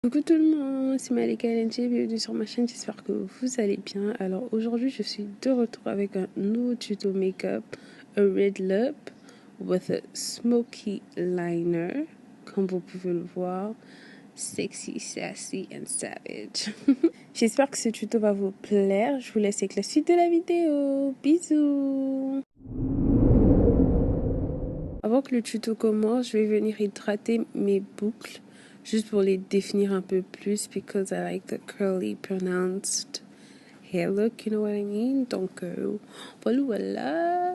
Coucou tout le monde, c'est Malika LNG, bienvenue sur ma chaîne, j'espère que vous allez bien. Alors aujourd'hui je suis de retour avec un nouveau tuto make-up, a red lip with a smoky liner, comme vous pouvez le voir, sexy, sassy and savage. J'espère que ce tuto va vous plaire, je vous laisse avec la suite de la vidéo, bisous. Avant que le tuto commence, je vais venir hydrater mes boucles. Juste pour les définir un peu plus, because I like the curly pronounced hair look, you know what I mean? Donc, voilà, voilà.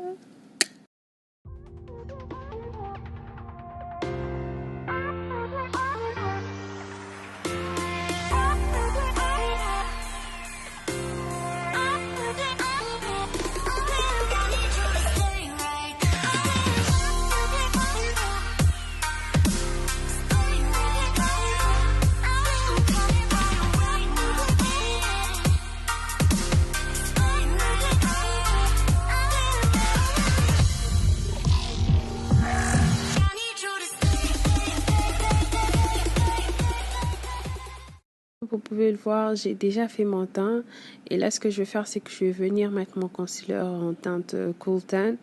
Vous pouvez le voir, j'ai déjà fait mon teint. Et là, ce que je vais faire, c'est que je vais venir mettre mon concealer en teinte Cool Tan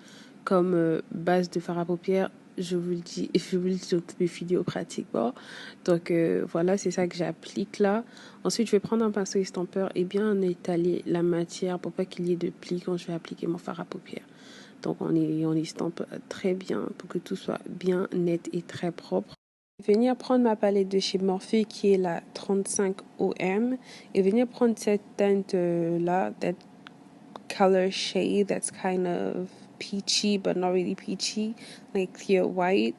comme base de fard à paupières. Je vous le dis, je vous le dis dans toutes mes vidéos pratiques. Bon. Donc voilà, c'est ça que j'applique là. Ensuite, je vais prendre un pinceau estampeur et bien étaler la matière pour pas qu'il y ait de plis quand je vais appliquer mon fard à paupières. Donc on estampe très bien pour que tout soit bien net et très propre. Venir prendre ma palette de chez Morphe qui est la 35 OM et venir prendre cette teinte là, that color shade that's kind of peachy but not really peachy, like clear white.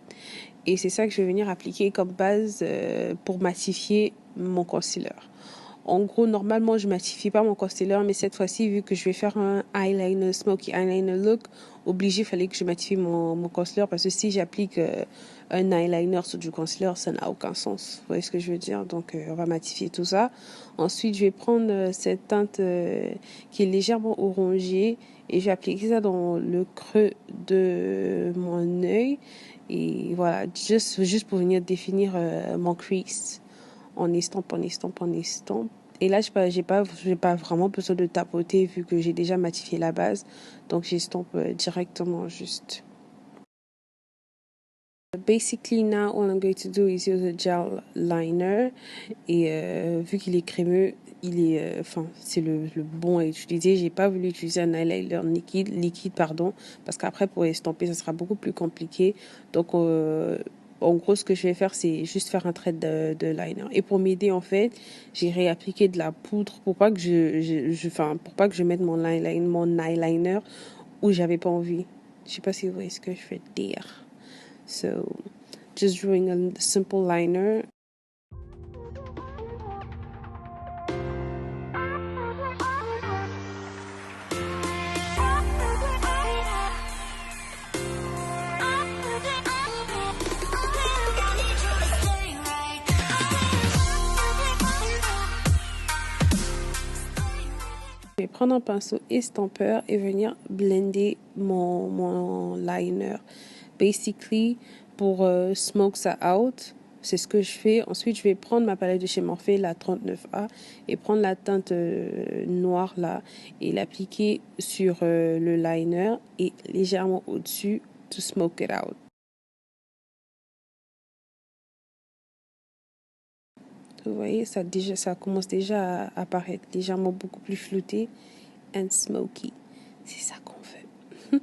Et c'est ça que je vais venir appliquer comme base pour matifier mon concealer. En gros, normalement, je matifie pas mon concealer, mais cette fois-ci, vu que je vais faire un eyeliner, smoky eyeliner look, obligé, il fallait que je matifie mon concealer parce que si j'applique un eyeliner sur du concealer, ça n'a aucun sens. Vous voyez ce que je veux dire? Donc, on va matifier tout ça. Ensuite, je vais prendre cette teinte qui est légèrement orangée et je vais appliquer ça dans le creux de mon œil. Et voilà, juste pour venir définir mon crease. En estampe. Et là, j'ai pas vraiment besoin de tapoter vu que j'ai déjà matifié la base. Donc, j'estampe directement juste. Basically, now, all I'm going to do is use a gel liner. Et vu qu'il est crémeux, c'est le bon à utiliser. J'ai pas voulu utiliser un eyeliner liquide, parce qu'après, pour estamper, ça sera beaucoup plus compliqué. Donc, en gros, ce que je vais faire, c'est juste faire un trait de liner. Et pour m'aider, en fait, j'ai réappliqué de la poudre pour pas que pour pas que je mette mon eyeliner où j'avais pas envie. Je sais pas si vous voyez ce que je veux dire. So, just drawing a simple liner. Je vais prendre un pinceau estampeur et venir blender mon liner. Basically, pour smoke ça out, c'est ce que je fais. Ensuite, je vais prendre ma palette de chez Morphe, la 39A, et prendre la teinte noire là et l'appliquer sur le liner et légèrement au-dessus to smoke it out. Vous voyez, ça commence déjà à apparaître légèrement beaucoup plus flouté and smoky. C'est ça qu'on veut.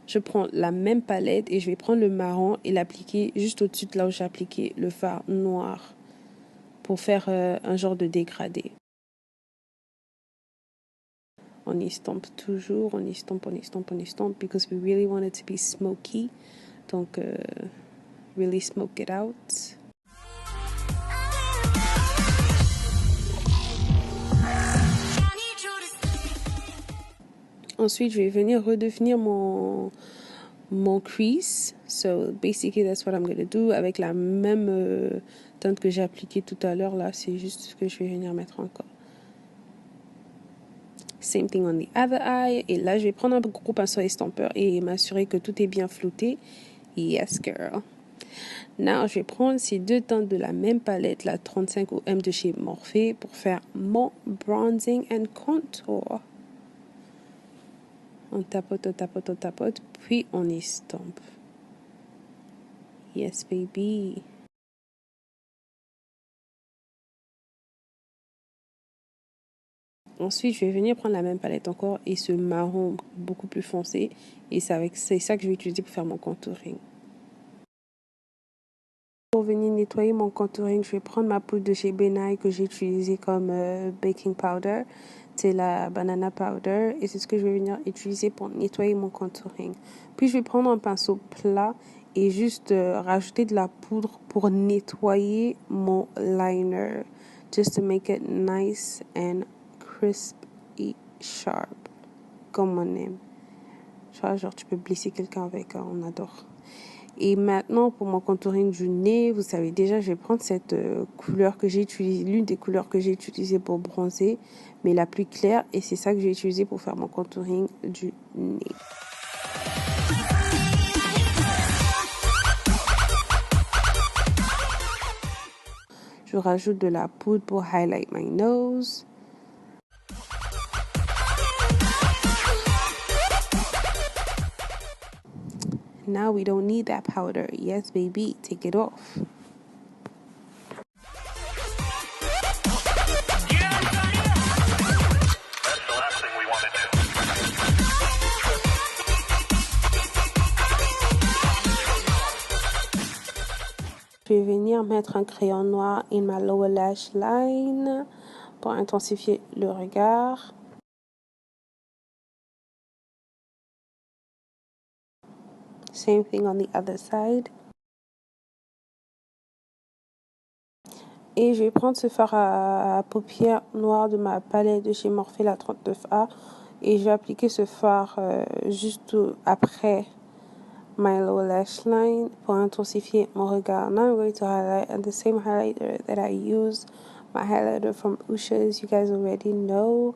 Je prends la même palette et je vais prendre le marron et l'appliquer juste au-dessus de là où j'ai appliqué le fard noir pour faire un genre de dégradé. On estampe toujours, on estampe, because we really want it to be smoky. Donc, really smoke it out. Ensuite, je vais venir redéfinir mon crease. So, basically, that's what I'm going to do. Avec la même teinte que j'ai appliquée tout à l'heure, là, c'est juste ce que je vais venir mettre encore. Same thing on the other eye. Et là, je vais prendre un gros pinceau estampeur et m'assurer que tout est bien flouté. Yes, girl. Now, je vais prendre ces deux teintes de la même palette, la 35 OM de chez Morphe, pour faire mon bronzing and contour. On tapote, on tapote, on tapote, puis on estompe. Yes, baby. Ensuite, je vais venir prendre la même palette encore et ce marron beaucoup plus foncé. Et c'est ça que je vais utiliser pour faire mon contouring. Pour venir nettoyer mon contouring, je vais prendre ma poudre de chez Benai que j'ai utilisée comme baking powder. C'est la banana powder et c'est ce que je vais venir utiliser pour nettoyer mon contouring. Puis je vais prendre un pinceau plat et juste rajouter de la poudre pour nettoyer mon liner. Just to make it nice and crisp et sharp. Comme on aime. Genre tu peux blesser quelqu'un avec, on adore. Et maintenant, pour mon contouring du nez, vous savez déjà, je vais prendre cette couleur que j'ai utilisée, l'une des couleurs que j'ai utilisées pour bronzer, mais la plus claire, et c'est ça que j'ai utilisé pour faire mon contouring du nez. Je rajoute de la poudre pour highlight my nose. Now we don't need that powder. Yes, baby, take it off. Je vais venir mettre un crayon noir in my lower lash line pour intensifier le regard. Same thing on the other side. Et je vais prendre ce fard à paupières noir de ma palette de chez Morphe, la 39A. Et je vais appliquer ce fard juste après my lower lash line pour intensifier mon regard. Now I'm going to highlight and the same highlighter that I use, my highlighter from Ushas, you guys already know.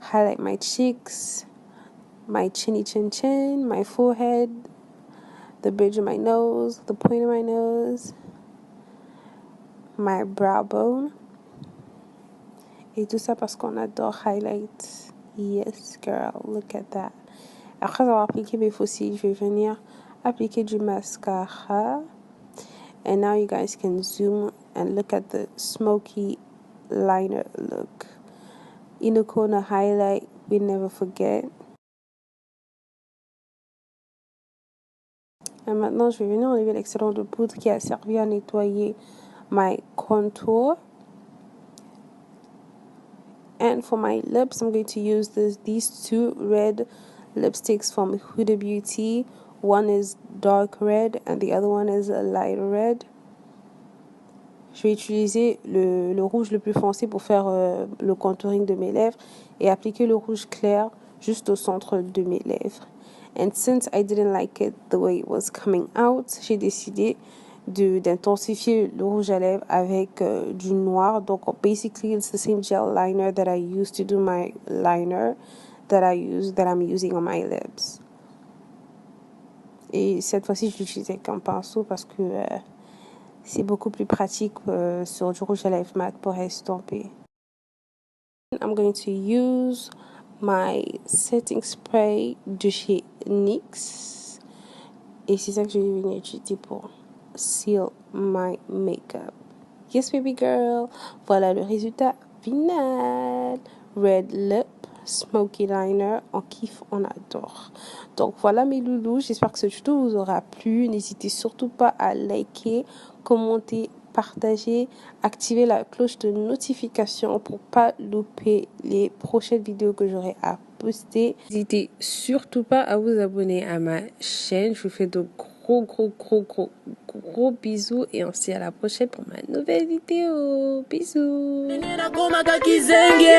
Highlight my cheeks, my chinny chin chin, my forehead, the bridge of my nose, the point of my nose, my brow bone. Et tout ça parce qu'on adore highlight. Yes, girl, look at that. Après avoir appliqué mes faux cils, je vais venir appliquer du mascara. And now you guys can zoom and look at the smoky liner look. Inner corner highlight, we never forget. Et maintenant, je vais venir enlever l'excédent de poudre qui a servi à nettoyer my contour. And for my lips, I'm going to use these two red lipsticks from Huda Beauty. One is dark red and the other one is a light red. Je vais utiliser le rouge le plus foncé pour faire le contouring de mes lèvres et appliquer le rouge clair juste au centre de mes lèvres. And since I didn't like it the way it was coming out, j'ai décidé d'intensifier le rouge à lèvres avec du noir. Donc, basically, it's the same gel liner that I used to do my liner that I'm using on my lips. Et cette fois-ci, je l'utilise avec un pinceau parce que c'est beaucoup plus pratique sur du rouge à lèvres mat pour estomper. I'm going to use my setting spray de chez NYX. Et c'est ça que je vais venir utiliser pour seal my makeup. Yes, baby girl. Voilà le résultat final. Red lip, smoky liner. On kiffe, on adore. Donc voilà mes loulous. J'espère que ce tuto vous aura plu. N'hésitez surtout pas à liker, commenter, partager, activer la cloche de notification pour pas louper les prochaines vidéos que j'aurai à poster. N'hésitez surtout pas à vous abonner à ma chaîne. Je vous fais de gros bisous et on se dit à la prochaine pour ma nouvelle vidéo. Bisous. Nagoma kizengi